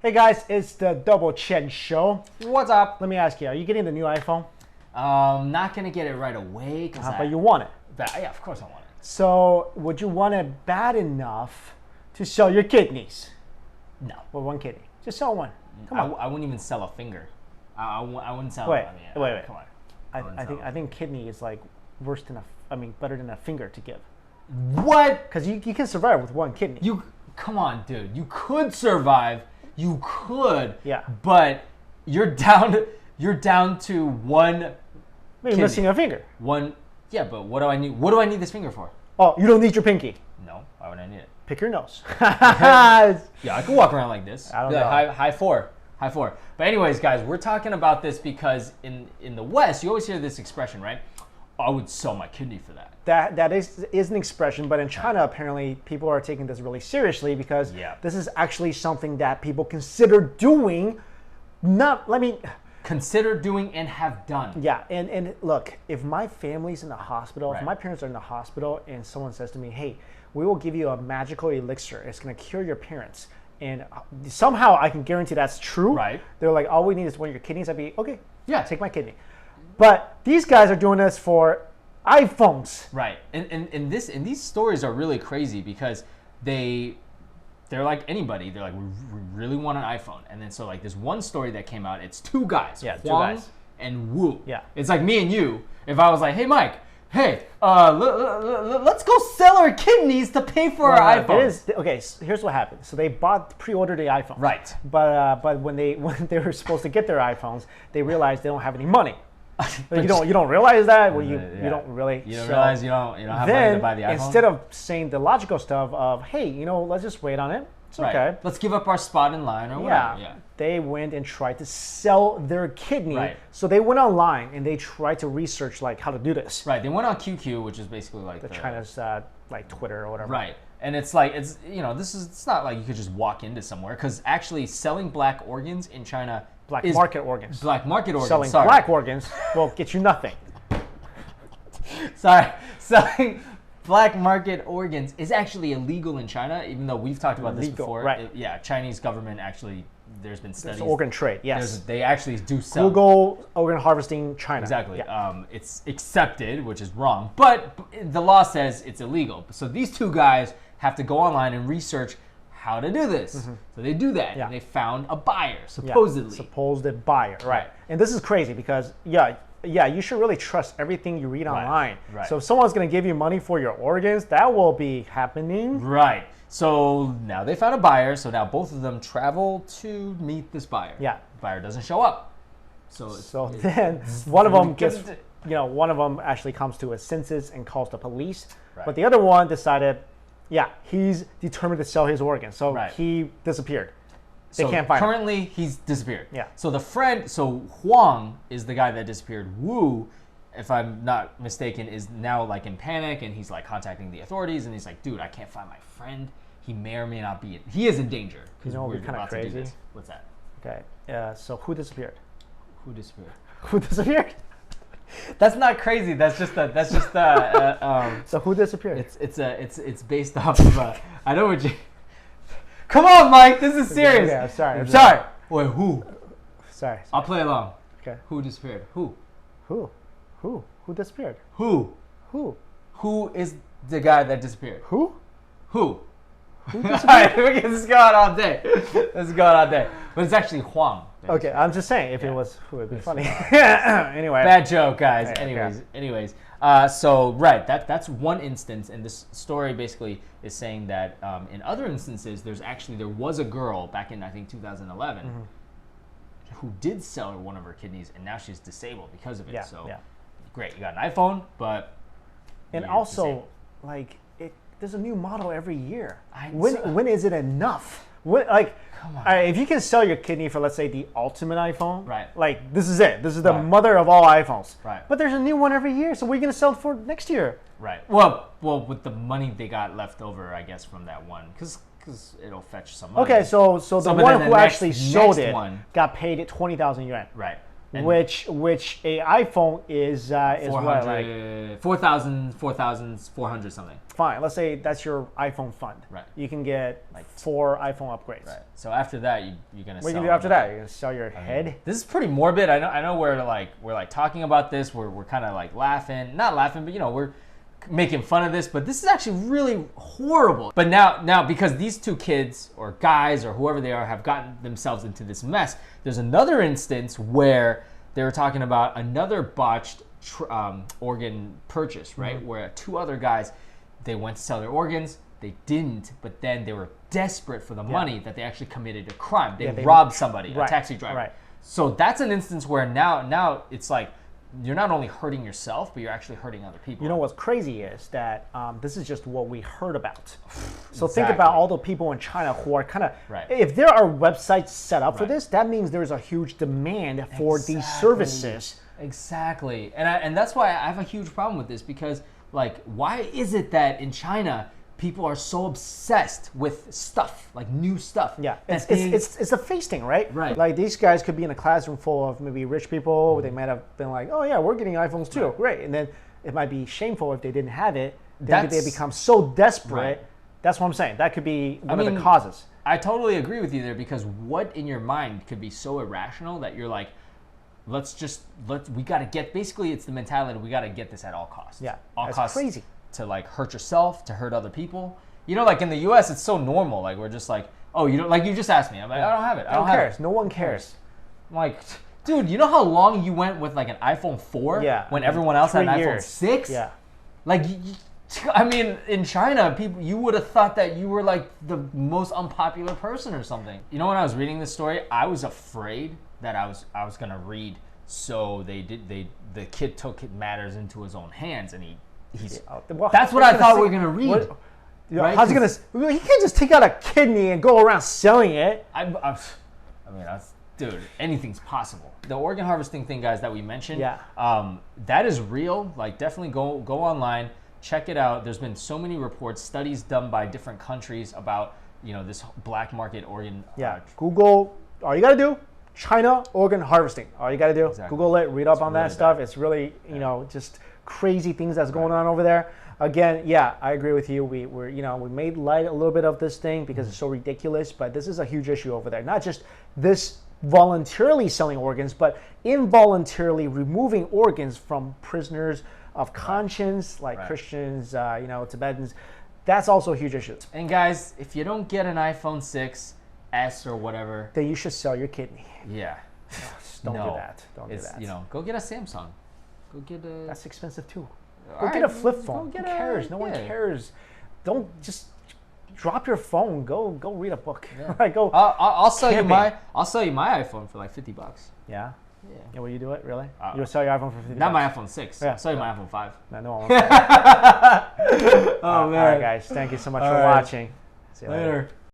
Hey guys, it's the Double Chen Show. What's up? Let me ask you, are you getting the new iPhone? Not gonna get it right away because But you want it. yeah, of course I want it. So, would you want it bad enough to sell your kidneys? No, Well, one kidney. Just sell one. Come on. I wouldn't even sell a finger. I wouldn't sell. Wait. Come on. I think kidney is like worse than better than a finger to give. What? Because you can survive with one kidney. Come on, dude. You could survive. You could. Yeah. But you're down to one. Maybe kidney. missing a finger. One. Yeah, but what do I need? What do I need this finger for? Oh, you don't need your pinky. No. Why would I need it? Pick your nose. Yeah, I could walk around like this. I don't Be know. like, high four. But anyways, guys, we're talking about this because in the West, you always hear this expression, right? I would sell my kidney for that. That is an expression, but in China, apparently, people are taking this really seriously because this is actually something that people consider doing. Consider doing and have done. Yeah, and look, if my family's in the hospital, Right. if my parents are in the hospital, and someone says to me, "Hey, we will give you a magical elixir. It's going to cure your parents," and somehow I can guarantee that's true. Right. They're like, "All we need is one of your kidneys." I'd be okay. Yeah. Take my kidney. But these guys are doing this for iPhones. Right. And these stories are really crazy because they're like anybody. They're like, we really want an iPhone. And then so like this one story that came out, it's two guys. Yeah, two Huang guys. and Wu. Yeah. It's like me and you. If I was like, hey Mike, let's go sell our kidneys to pay for our iPhone. Okay, so here's what happened. So they pre-ordered the iPhone. Right. But when they were supposed to get their iPhones, they realized they don't have any money. You don't realize that. Well, you don't really. You don't realize you don't have money to buy the iPhone. Instead of saying the logical stuff of, hey, let's just wait on it. It's Right. okay. Let's give up our spot in line or whatever. Yeah. They went and tried to sell their kidney. Right. So they went online and they tried to research like how to do this. Right. They went on QQ, which is basically like The China's like Twitter or whatever. Right. And it's like it's not like you could just walk into somewhere because actually selling black organs in China Black is market organs. black market organs. Selling sorry. black organs will get you nothing. Sorry. Selling black market organs is actually illegal in China, even though we've talked about this Illegal, before. right. Chinese government actually there's been studies. It's organ trade, yes. They actually do sell. Google organ harvesting China. Exactly. Yeah. It's accepted, which is wrong, but the law says it's illegal. So these two guys have to go online and research how to do this. So they do that, and they found a buyer, supposedly. Supposed buyer, right. And this is crazy because, you should really trust everything you read online. Right. So if someone's going to give you money for your organs, that will be happening. Right. So now they found a buyer, so now both of them travel to meet this buyer. Yeah. Buyer doesn't show up. So Then one of them gets, one of them actually comes to his senses and calls the police. Right. But the other one decided, he's determined to sell his organs. So he disappeared. They can't find him. Currently, he's disappeared. Yeah. So so Huang is the guy that disappeared. Wu, if I'm not mistaken, is now like in panic and he's like contacting the authorities and he's like, dude, I can't find my friend. He may or may not be. He is in danger. You know what would be kind of crazy? What's that? Okay. So who disappeared? Who disappeared? Who disappeared? That's not crazy. That's just So who disappeared? It's based off of I know what you. Come on, Mike. This is serious. Okay, I'm I'm sorry. sorry. Wait, who? Sorry. I'll play along. Okay. Who disappeared? Who? Who disappeared? Who? Who? Who is the guy that disappeared? Who? Who? Who All disappeared? right, this is going all day. This is going all day. But it's actually Huang. Okay, I'm just saying if it was who, it'd be funny. Anyway. Bad joke, guys. Okay, Anyways. So that's one instance, and this story basically is saying that in other instances, there was a girl back in I think 2011 who did sell one of her kidneys, and now she's disabled because of it. Great, you got an iPhone, but also disabled. like there's a new model every year. I- When is it enough? Come on. If you can sell your kidney for, let's say, the ultimate iPhone, Right. Like this is it. This is the Right. mother of all iPhones. Right. But there's a new one every year, so what are you gonna sell it for next year? Right. Well, with the money they got left over, I guess from that one, because it'll fetch some money. Okay, so the but one then who the actually sold next it one- got paid 20,000 yuan. Right. And which a iPhone is what, like 4,400 something. fine. Let's say that's your iPhone fund. Right. You can get like 4 iPhone upgrades. Right. So after that, you're gonna. What are you sell gonna do after them. that? You're gonna sell your head? This is pretty morbid. I know we're talking about this. We're kind of like laughing, not laughing, but we're making fun of this. But this is actually really horrible. But now because these two kids or guys or whoever they are have gotten themselves into this mess, there's another instance where they were talking about another botched organ purchase, right? Where 2 other guys, they went to sell their organs. They didn't, but then they were desperate for the money that they actually committed a crime. They robbed somebody, a taxi driver. Right. So that's an instance where now it's like you're not only hurting yourself, but you're actually hurting other people. You know what's crazy is that this is just what we heard about. So think about all the people in China who are kind of, if there are websites set up for this, that means there's a huge demand for these services. Exactly. And that's why I have a huge problem with this, because like, why is it that in China people are so obsessed with stuff, like new stuff? Yeah, it's a face thing, right? Right. Like these guys could be in a classroom full of maybe rich people. They might have been like, oh yeah, we're getting iPhones too, great. And then it might be shameful if they didn't have it. Then they become so desperate. That's what I'm saying. That could be one of the causes. I totally agree with you there, because what in your mind could be so irrational that you're like, we got to get, basically it's the mentality, we got to get this at all costs. Yeah, all that's costs. Crazy. To like hurt yourself, to hurt other people. Like in the US, it's so normal. Like we're just like, oh, you don't, like you just asked me. I'm like, I don't have it. I don't have it. No one cares. I'm like, dude, you know how long you went with like an iPhone 4 when everyone else had an iPhone 6? Yeah. Like, I mean, in China, you would have thought that you were like the most unpopular person or something. When I was reading this story, I was afraid that I was gonna read. So the kid took matters into his own hands, and that's what I thought we were gonna read. Right? How's he gonna? He can't just take out a kidney and go around selling it. Dude, anything's possible. The organ harvesting thing, guys, that we mentioned, Yeah. That is real. Like, definitely go online, check it out. There's been so many reports, studies done by different countries about this black market organ. Google. All you gotta do, China organ harvesting. All you gotta do, Exactly. Google it, read up on that stuff. It's really just crazy things that's going on over there. Again, yeah, I agree with you. We made light a little bit of this thing because it's so ridiculous, but this is a huge issue over there. Not just this voluntarily selling organs, but involuntarily removing organs from prisoners of conscience, like Christians, Tibetans. That's also a huge issue. And guys, if you don't get an iPhone 6S or whatever, then you should sell your kidney. Yeah. Don't do that. Don't do that. Go get a Samsung. Go get a. That's expensive too. Go get a flip phone. Who cares? No one cares. Don't just drop your phone. Go read a book. Yeah. Go. I'll sell you my iPhone for like $50. Yeah. Yeah. Will you do it? Really? You'll sell your iPhone for $50? Not my iPhone 6. Yeah. I'll sell you my iPhone 5. No one wants that. Oh man. All right, guys. Thank you so much for watching. See you later.